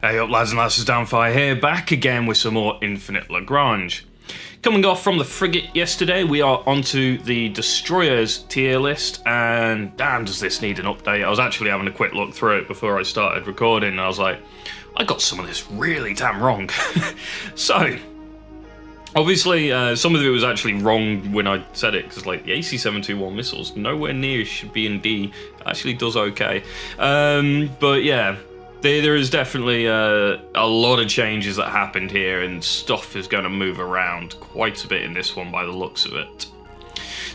Hey up lads and lasses, Damphyre here, back again with some more Infinite Lagrange. Coming off from the frigate yesterday, we are onto the destroyers tier list, and damn does this need an update. I was actually having a quick look through it before I started recording, and I was like, I got some of this really damn wrong. So, obviously, some of it was actually wrong when I said it, because like the AC-721 missiles, nowhere near should be in D. It actually does okay. But yeah. There is definitely a lot of changes that happened here, and stuff is going to move around quite a bit in this one by the looks of it.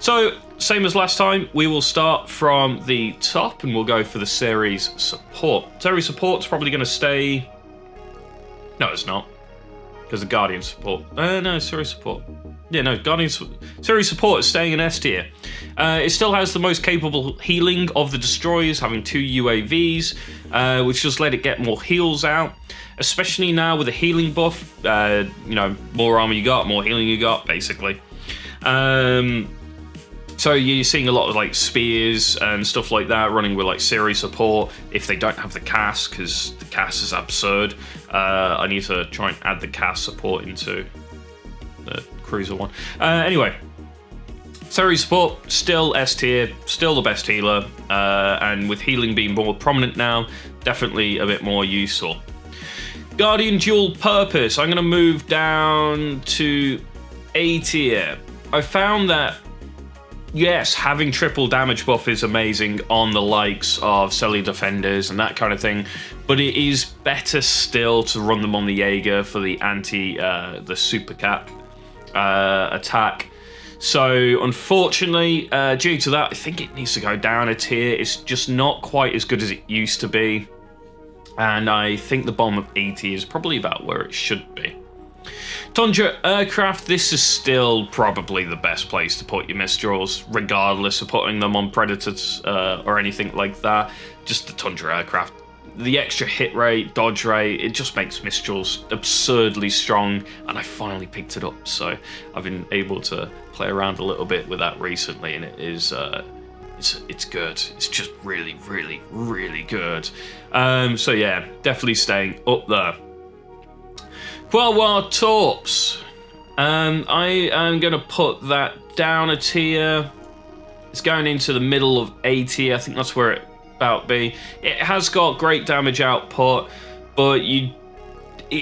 So, same as last time, we will start from the top and we'll go for the series support. Series support's probably going to stay... No, it's not. Because the Guardian support... no, series support. Yeah, no, series support is staying in S tier. It still has the most capable healing of the destroyers, having 2 UAVs, which just let it get more heals out. Especially now with the healing buff, you know, more armor you got, more healing you got, basically. So you're seeing a lot of like spears and stuff like that running with like series support if they don't have the CAS, because the CAS is absurd. I need to try and add the CAS support into the cruiser one. Anyway, series support, still S tier, still the best healer, and with healing being more prominent now, definitely a bit more useful. Guardian dual purpose, I'm going to move down to A tier. I found that, yes, having triple damage buff is amazing on the likes of Celly Defenders and that kind of thing, but it is better still to run them on the Jaeger for the the super cap attack. So unfortunately, due to that, I think it needs to go down a tier. It's just not quite as good as it used to be, and I think the bottom of 80 is probably about where it should be. Tundra aircraft, this is still probably the best place to put your Mistrals, regardless of putting them on Predators or anything like that. Just the Tundra aircraft. The extra hit rate, dodge rate, it just makes Mistrals absurdly strong, and I finally picked it up, so I've been able to play around a little bit with that recently, and it is it's good. It's just really, really, really good. So yeah, definitely staying up there. Qualwar Torps. I am going to put that down a tier. It's going into the middle of A tier. I think that's where it about be. It has got great damage output, but it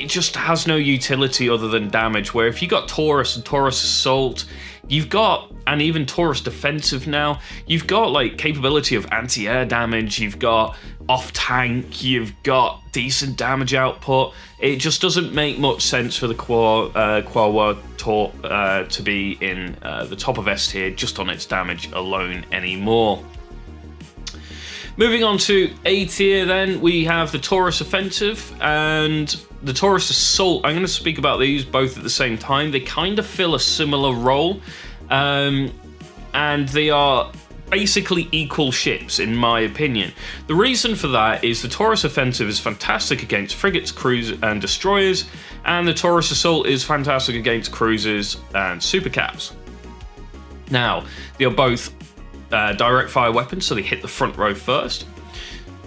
just has no utility other than damage, where if you got Taurus and Taurus Assault, you've got, and even Taurus Defensive now, you've got like capability of anti-air damage, you've got off-tank, you've got decent damage output. It just doesn't make much sense for the Qualwar Torp to be in the top of S tier just on its damage alone anymore. Moving on to A tier then, we have the Taurus Offensive and the Taurus Assault. I'm going to speak about these both at the same time. They kind of fill a similar role, and they are basically equal ships in my opinion. The reason for that is the Taurus Offensive is fantastic against frigates, cruisers and destroyers, and the Taurus Assault is fantastic against cruisers and supercaps. Now, they are both direct fire weapons, so they hit the front row first.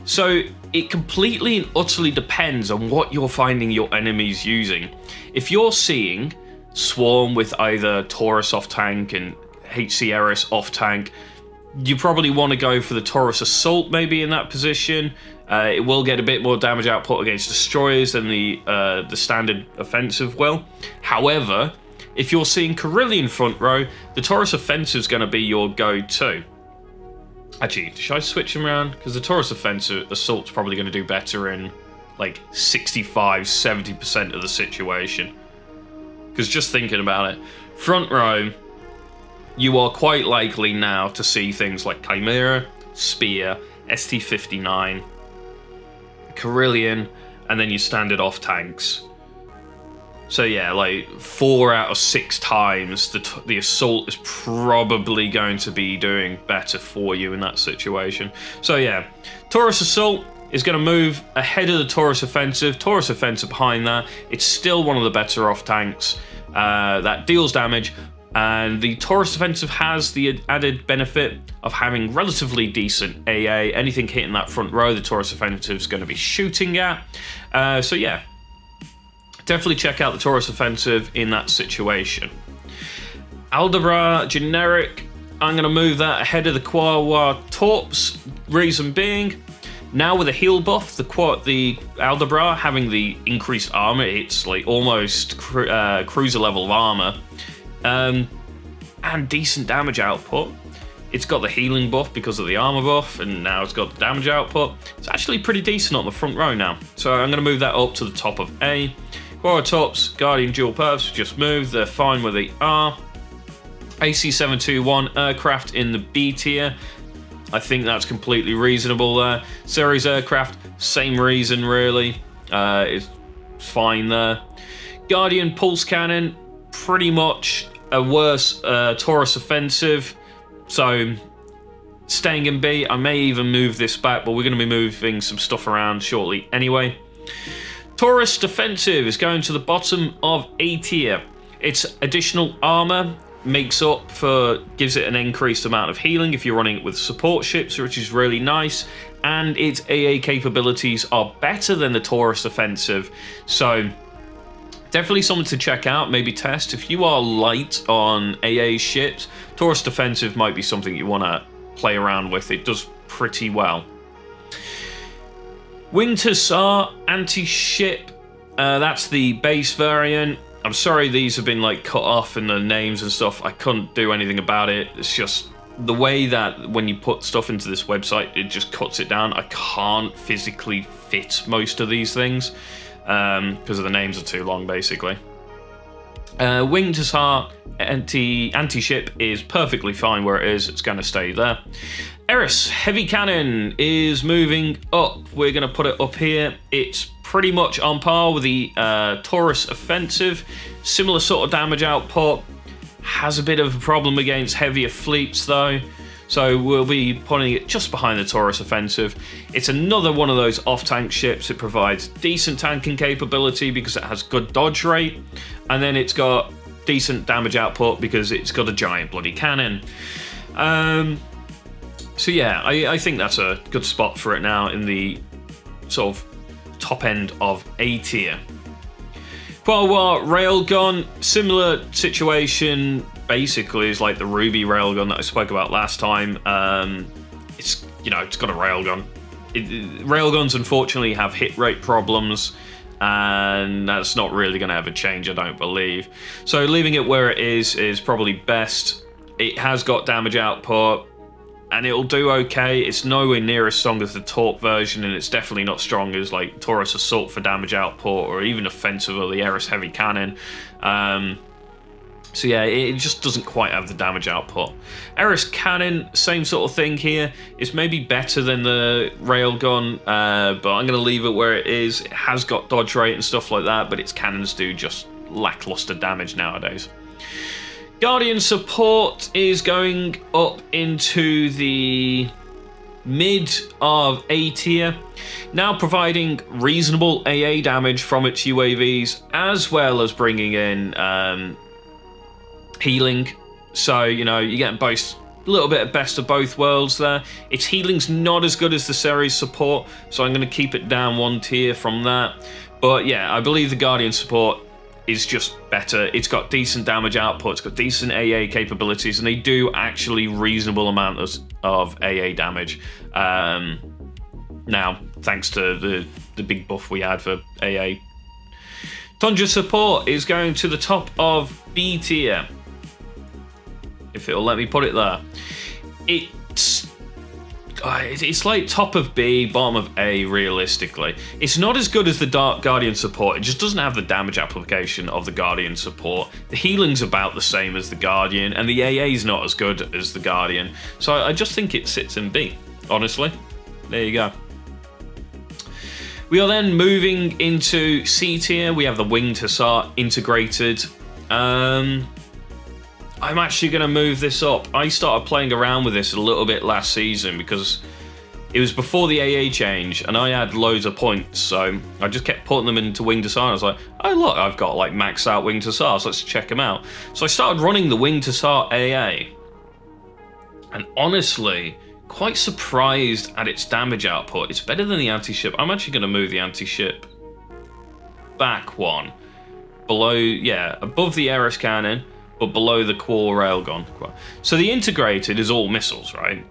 So it completely and utterly depends on what you're finding your enemies using. If you're seeing Swarm with either Taurus off tank and HC Eris off tank, you probably want to go for the Taurus Assault maybe in that position. It will get a bit more damage output against destroyers than the standard offensive will. However, if you're seeing Carillion front row, the Taurus Offensive is going to be your go-to. Actually, should I switch them around? Because the Taurus Assault's probably going to do better in like 65-70% of the situation. Because just thinking about it, front row, you are quite likely now to see things like Chimera, Spear, ST-59, Carillion, and then your standard off tanks. So yeah, like 4 out of 6 times the Assault is probably going to be doing better for you in that situation. So yeah, Taurus Assault is going to move ahead of the Taurus Offensive. Taurus Offensive behind that. It's still one of the better off tanks that deals damage, And the Taurus offensive has the added benefit of having relatively decent AA. Anything hitting that front row, the Taurus offensive is going to be shooting at. So yeah, definitely check out the Taurus offensive in that situation. Aldabra generic, I'm going to move that ahead of the Quawa Torps. Reason being, now with a heal buff, the Aldabra having the increased armor, it's like almost cruiser level of armor, and decent damage output. It's got the healing buff because of the armor buff, and now it's got the damage output. It's actually pretty decent on the front row now. So I'm going to move that up to the top of A. Quora Tops, Guardian dual perfs just moved. They're fine where they are. AC-721 aircraft in the B tier. I think that's completely reasonable there. Series aircraft, same reason really. It's fine there. Guardian pulse cannon, pretty much a worse Taurus offensive. So staying in B. I may even move this back, but we're going to be moving some stuff around shortly anyway. Taurus defensive is going to the bottom of A tier. Its additional armor gives it an increased amount of healing if you're running it with support ships, which is really nice, and its AA capabilities are better than the Taurus offensive, so definitely something to check out, maybe test. If you are light on AA ships, Taurus defensive might be something you want to play around with. It does pretty well. Winged Hussar anti-ship, that's the base variant. I'm sorry these have been like cut off in the names and stuff. I couldn't do anything about it. It's just the way that when you put stuff into this website, it just cuts it down. I can't physically fit most of these things because the names are too long, basically. Winged Hussar anti-ship is perfectly fine where it is. It's going to stay there. Eris heavy cannon is moving up. We're going to put it up here. It's pretty much on par with the Taurus offensive. Similar sort of damage output. Has a bit of a problem against heavier fleets though. So we'll be putting it just behind the Taurus offensive. It's another one of those off-tank ships. It provides decent tanking capability because it has good dodge rate. And then it's got decent damage output because it's got a giant bloody cannon. So yeah, I think that's a good spot for it now in the sort of top end of A tier. Quawa Railgun, similar situation. Basically, is like the Ruby railgun that I spoke about last time. It's got a railgun. Railguns unfortunately have hit rate problems, and that's not really going to ever change, I don't believe. So leaving it where it is probably best. It has got damage output, and it'll do okay. It's nowhere near as strong as the Torp version, and it's definitely not strong as like Taurus Assault for damage output, or even offensive or the Eris heavy cannon. So yeah, it just doesn't quite have the damage output. Eris cannon, same sort of thing here. It's maybe better than the railgun, but I'm going to leave it where it is. It has got dodge rate and stuff like that, but its cannons do just lackluster damage nowadays. Guardian support is going up into the mid of A tier, now providing reasonable AA damage from its UAVs, as well as bringing in healing. So, you get both a little bit of best of both worlds there. Its healing's not as good as the series support, so I'm going to keep it down one tier from that. But yeah, I believe the Guardian support is just better. It's got decent damage output, it's got decent AA capabilities, and they do actually reasonable amounts of AA damage. Now, thanks to the big buff we had for AA. Tundra support is going to the top of B tier, if it'll let me put it there. It's like top of B, bottom of A, realistically. It's not as good as the Dark Guardian support. It just doesn't have the damage application of the Guardian support. The healing's about the same as the Guardian, and the AA's not as good as the Guardian. So I just think it sits in B, honestly. There you go. We are then moving into C tier. We have the Winged Hussar integrated. I'm actually going to move this up. I started playing around with this a little bit last season because it was before the AA change, and I had loads of points, so I just kept putting them into Winged Hussar. I was like, oh look, I've got like maxed out Winged Hussar, so let's check them out. So I started running the Winged Hussar AA, and honestly, quite surprised at its damage output. It's better than the anti-ship. I'm actually going to move the anti-ship back one. Below, yeah, above the Eris cannon, but below the core railgun. So the integrated is all missiles, right?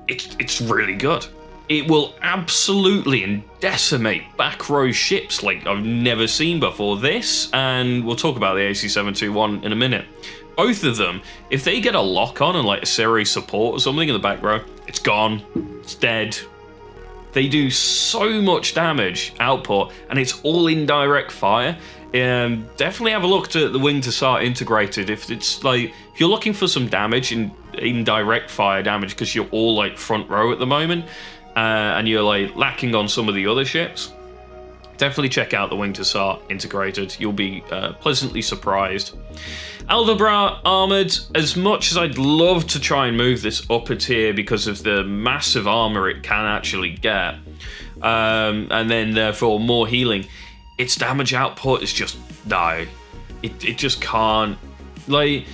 It's really good. It will absolutely decimate back row ships like I've never seen before. This, and we'll talk about the AC-721 in a minute. Both of them, if they get a lock on and like a series support or something in the back row, it's gone. It's dead. They do so much damage output, and it's all indirect fire. Definitely have a look at the Winged Hussar integrated. If it's like, if you're looking for some damage in indirect fire damage because you're all like front row at the moment, and you're like lacking on some of the other ships, definitely check out the Winged Hussar integrated. You'll be pleasantly surprised. Aldabra Armoured, as much as I'd love to try and move this up a tier because of the massive armour it can actually get, and then therefore more healing, its damage output is just, no. It just can't. Like,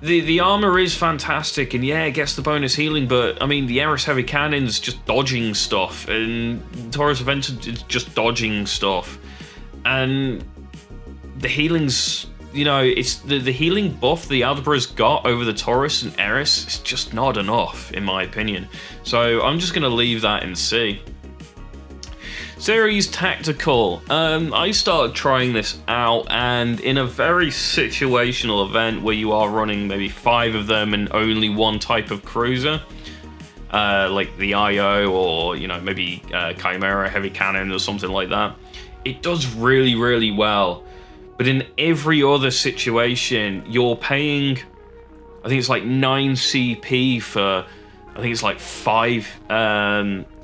the armour is fantastic, and yeah, it gets the bonus healing, but I mean, the Eris Heavy Cannon's just dodging stuff, and Taurus Adventure is just dodging stuff. And the healing's, you know, it's the healing buff the Aldebra's got over the Taurus and Eris is just not enough, in my opinion. So I'm just going to leave that in C. Series Tactical. I started trying this out, and in a very situational event where you are running maybe 5 of them and only one type of cruiser, like the IO or, you know, maybe Chimera Heavy Cannon or something like that, it does really, really well. But in every other situation, you're paying, I think it's like 9 CP for, I think it's like 5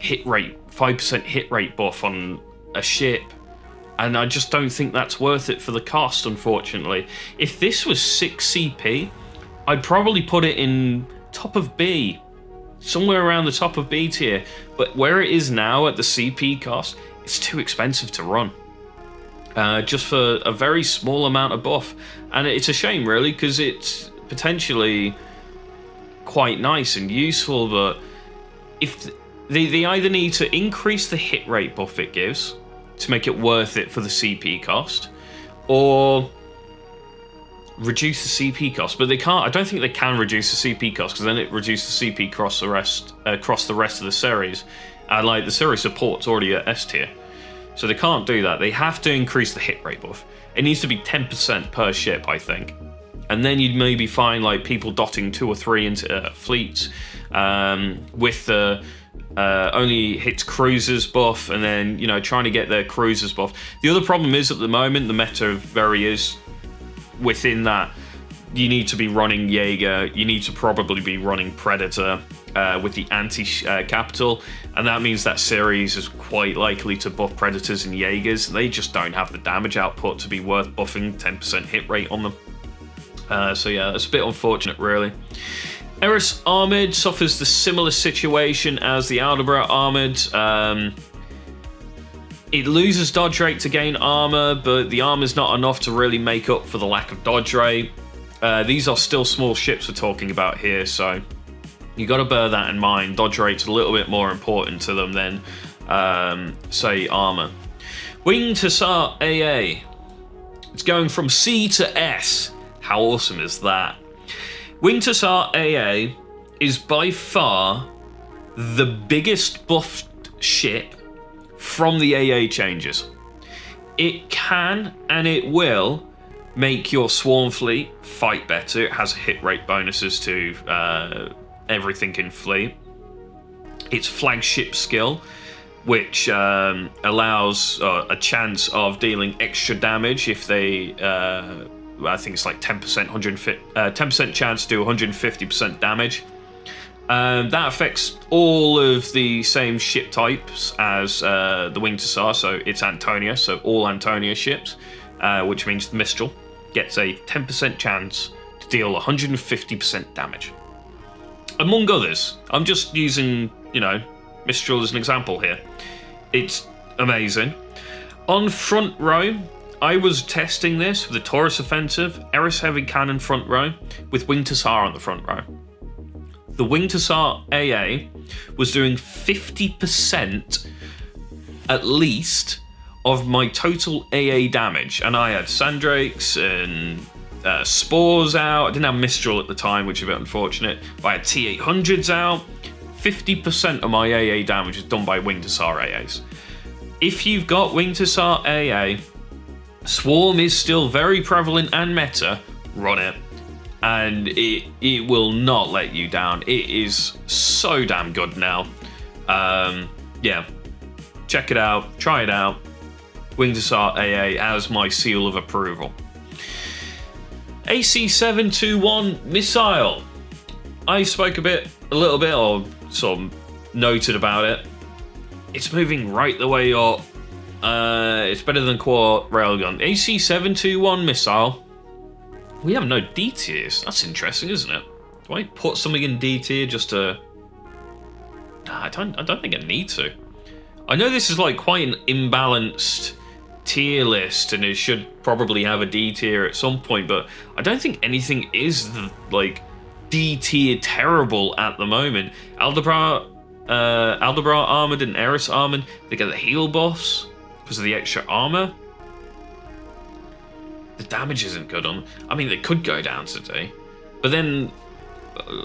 hit rate, 5% hit rate buff on a ship. And I just don't think that's worth it for the cost, unfortunately. If this was 6 CP, I'd probably put it in top of B, somewhere around the top of B tier. But where it is now at the CP cost, it's too expensive to run. Just for a very small amount of buff. And it's a shame, really, because it's potentially quite nice and useful, but if they either need to increase the hit rate buff it gives to make it worth it for the CP cost, or reduce the CP cost. But they can't. I don't think they can reduce the CP cost, because then it reduces the CP across the rest of the series. And like the series support's already at S tier. So they can't do that. They have to increase the hit rate buff. It needs to be 10% per ship, I think. And then you'd maybe find like people dotting 2 or 3 into fleets with the only hits cruisers buff, and then, you know, trying to get their cruisers buff. The other problem is, at the moment, the meta very is within that. You need to be running Jaeger. You need to probably be running Predator with the anti-capital, and that means that series is quite likely to buff Predators and Jaegers. They just don't have the damage output to be worth buffing 10% hit rate on them. So yeah, it's a bit unfortunate, really. Eris Armoured suffers the similar situation as the Aldabra Armoured. It loses dodge rate to gain armor, but the armor's not enough to really make up for the lack of dodge rate. These are still small ships we're talking about here, so you got to bear that in mind. Dodge rate's a little bit more important to them than, say, armor. Winged Hussar AA. It's going from C to S. How awesome is that? Winged Hussar AA is by far the biggest buffed ship from the AA changes. It can and it will make your swarm fleet fight better. It has hit rate bonuses to everything in fleet. Its flagship skill, which allows a chance of dealing extra damage if they, I think it's like 10% chance to do 150% damage. That affects all of the same ship types as the Winged Hussar, so it's Antonia, so all Antonia ships, which means the Mistral gets a 10% chance to deal 150% damage. among others. I'm just using, you know, Mistral as an example here. It's amazing. On front row, I was testing this with the Taurus Offensive, Eris Heavy Cannon front row, with Winged Hussar on the front row. The Winged Hussar AA was doing 50% at least of my total AA damage, and I had Sandrakes and Spores out. I didn't have Mistral at the time, which is a bit unfortunate, but I had T800s out. 50% of my AA damage is done by Winged Hussar AAs. If you've got Winged Hussar AA, Swarm is still very prevalent and meta, run it. And it will not let you down. It is so damn good now. Yeah, check it out, try it out. Winged Hussar AA as my seal of approval. AC-721 missile. I spoke a little bit, or sort of noted about it. It's moving right the way up. It's better than Quad Railgun. AC-721 missile. We have no D tiers. That's interesting, isn't it? Do I put something in D tier just to... Nah, I don't think I need to. I know this is like quite an imbalanced tier list, and it should probably have a D tier at some point, but I don't think anything is like D tier terrible at the moment. Aldebaran Armored and Eris Armored, they get the heal buffs because of the extra armor. The damage isn't good on. I mean, they could go down today, but then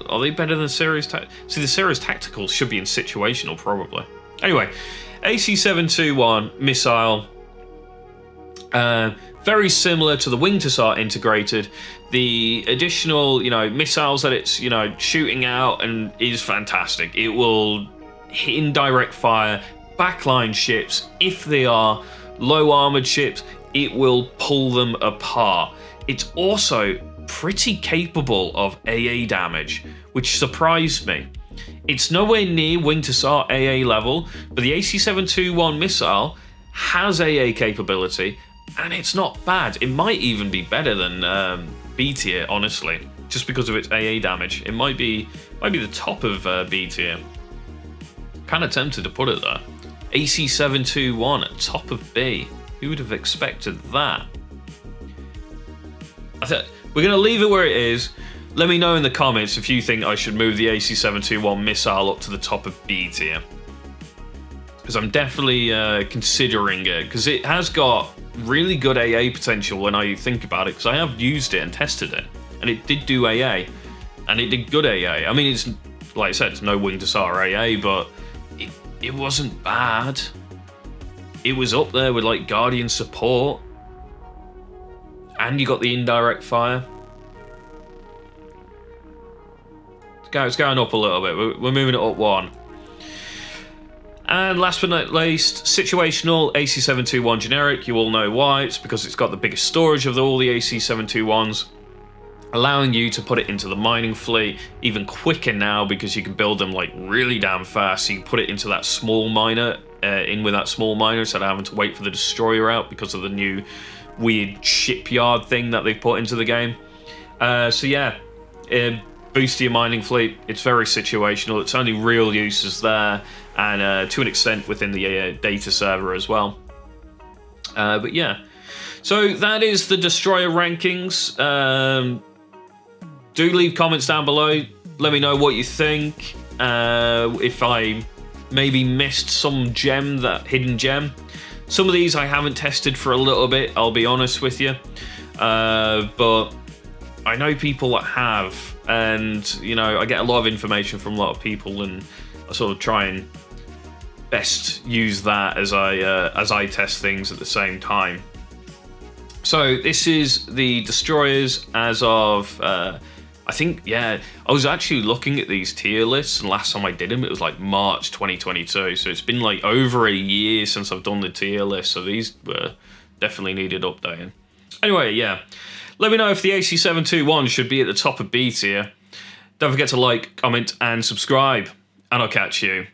are they better than Series See, the Series Tacticals should be in situational probably. Anyway, AC-721 missile. Very similar to the Winged Hussar integrated. The additional, you know, missiles that it's, you know, shooting out and is fantastic. It will hit in direct fire, backline ships. If they are low armored ships, it will pull them apart. It's also pretty capable of AA damage, which surprised me. It's nowhere near Winged Hussar AA level, but the AC-721 missile has AA capability, and it's not bad. It might even be better than B tier, honestly, just because of its AA damage. It might be the top of B tier. Kind of tempted to put it there. AC-721 at top of B. Who would have expected that? We're going to leave it where it is. Let me know in the comments if you think I should move the AC-721 missile up to the top of B tier. Because I'm definitely considering it, because it has got really good AA potential when I think about it, because I have used it and tested it, and it did do AA, and it did good AA. I mean, it's, like I said, it's no Winged Hussar AA, but it wasn't bad. It was up there with like Guardian support, and you got the indirect fire. It's going up a little bit. We're moving it up one. And last but not least, situational AC-721 generic. You all know why. It's because it's got the biggest storage of all the AC-721s, allowing you to put it into the mining fleet even quicker now, because you can build them like really damn fast. So you can put it into that small miner, instead of having to wait for the destroyer out because of the new weird shipyard thing that they've put into the game. So yeah, boost your mining fleet. It's very situational. Its only real use is there, and to an extent within the data server as well. But yeah, so that is the destroyer rankings. Do leave comments down below. Let me know what you think. If I maybe missed some gem, that hidden gem. Some of these I haven't tested for a little bit, I'll be honest with you. But I know people that have, and you know, I get a lot of information from a lot of people, and I sort of try and best use that as I test things at the same time. So this is the destroyers as of I think, yeah, I was actually looking at these tier lists, and last time I did them it was like March 2022, so it's been like over a year since I've done the tier list, so these were definitely needed updating. Anyway, yeah, let me know if the AC-721 should be at the top of B tier. Don't forget to like, comment and subscribe, and I'll catch you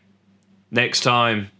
next time.